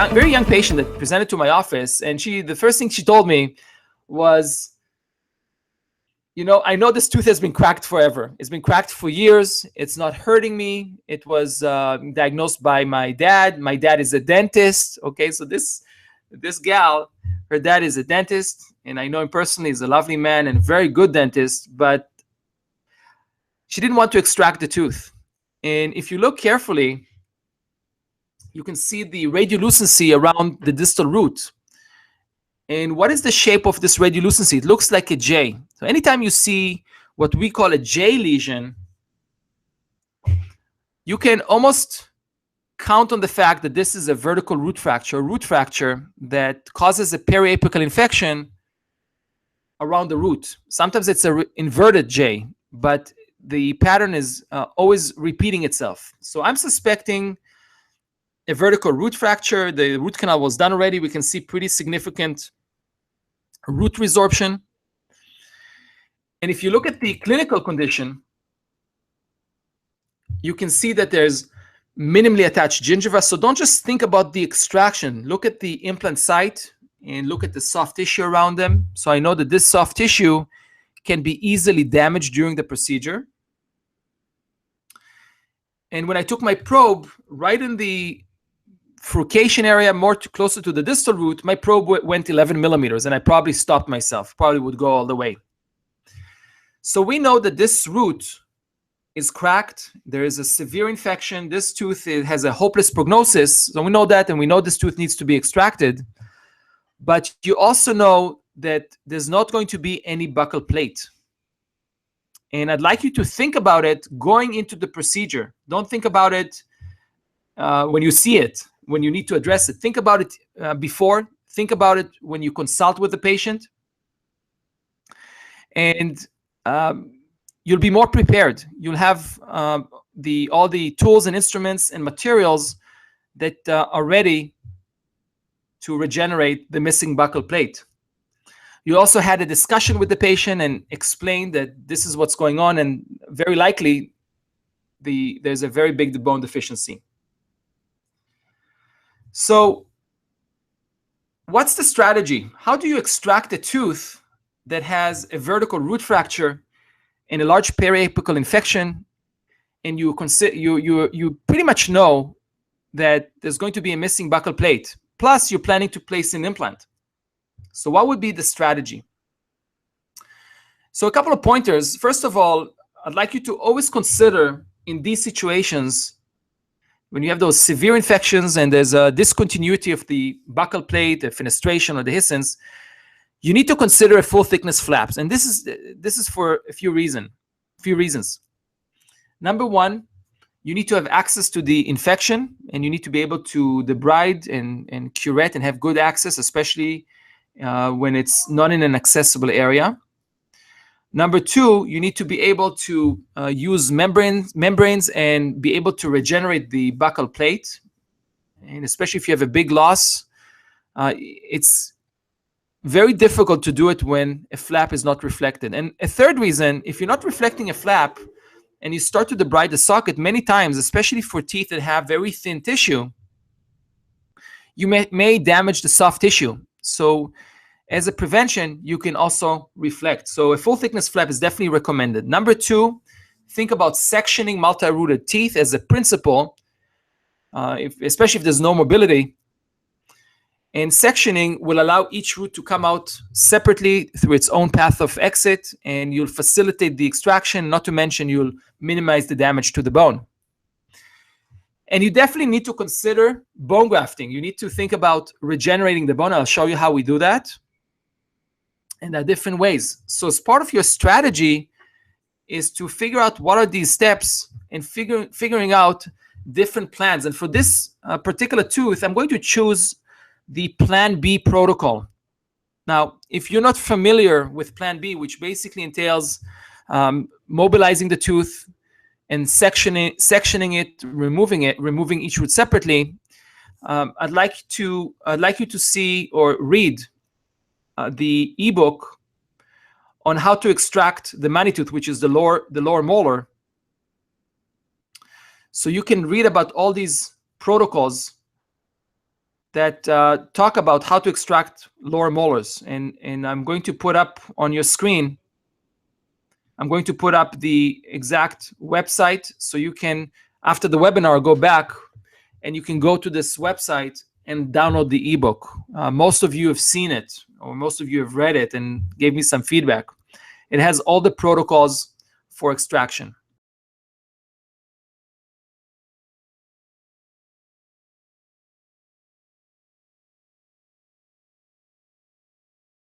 very young patient that presented to my office, and the first thing she told me was, I know this tooth has been cracked forever. It's been cracked for years. It's not hurting me. It was diagnosed by my dad. My dad is a dentist. Okay, so this gal, her dad is a dentist, and I know him personally. He's a lovely man and a very good dentist, but she didn't want to extract the tooth. And if you look carefully, you can see the radiolucency around the distal root. And what is the shape of this radiolucency? It looks like a J. So anytime you see what we call a J lesion, you can almost count on the fact that this is a vertical root fracture that causes a periapical infection around the root. Sometimes it's an inverted J, but the pattern is always repeating itself. So I'm suspecting a vertical root fracture. The root canal was done already. We can see pretty significant root resorption. And if you look at the clinical condition, you can see that there's minimally attached gingiva. So don't just think about the extraction. Look at the implant site and look at the soft tissue around them. So I know that this soft tissue can be easily damaged during the procedure. And when I took my probe right in the furcation area, closer to the distal root, my probe went 11 millimeters, and I probably stopped myself, probably would go all the way. So we know that this root is cracked. There is a severe infection. This tooth has a hopeless prognosis. So we know that, and we know this tooth needs to be extracted. But you also know that there's not going to be any buccal plate. And I'd like you to think about it going into the procedure. Don't think about it when you see it, when you need to address it. Think about it before. Think about it when you consult with the patient. And you'll be more prepared. You'll have all the tools and instruments and materials that are ready to regenerate the missing buccal plate. You also had a discussion with the patient and explained that this is what's going on, and very likely there's a very big bone deficiency. So what's the strategy? How do you extract a tooth that has a vertical root fracture and a large periapical infection, and you pretty much know that there's going to be a missing buccal plate, plus you're planning to place an implant? So what would be the strategy? So a couple of pointers. First of all, I'd like you to always consider in these situations, when you have those severe infections and there's a discontinuity of the buccal plate, the fenestration or dehiscence, you need to consider a full thickness flaps. And this is for a few reasons. Number one, you need to have access to the infection, and you need to be able to debride and curette and have good access, especially when it's not in an accessible area. Number two, you need to be able to use membranes and be able to regenerate the buccal plate. And especially if you have a big loss, it's very difficult to do it when a flap is not reflected. And a third reason, if you're not reflecting a flap and you start to debride the socket, many times, especially for teeth that have very thin tissue, you may damage the soft tissue. So as a prevention, you can also reflect. So a full thickness flap is definitely recommended. Number two, think about sectioning multi-rooted teeth as a principle, especially if there's no mobility. And sectioning will allow each root to come out separately through its own path of exit, and you'll facilitate the extraction, not to mention you'll minimize the damage to the bone. And you definitely need to consider bone grafting. You need to think about regenerating the bone. I'll show you how we do that. And there are different ways. So as part of your strategy is to figure out what are these steps and figuring out different plans. And for this particular tooth, I'm going to choose the Plan B protocol. Now, if you're not familiar with Plan B, which basically entails mobilizing the tooth and sectioning it, removing each root separately, I'd like you to see or read the ebook on how to extract the manitooth, which is the lower molar. So you can read about all these protocols that talk about how to extract lower molars. And I'm going to put up on your screen, I'm going to put up the exact website so you can, after the webinar, go back and you can go to this website and download the ebook. Most of you have seen it, or most of you have read it and gave me some feedback. It has all the protocols for extraction.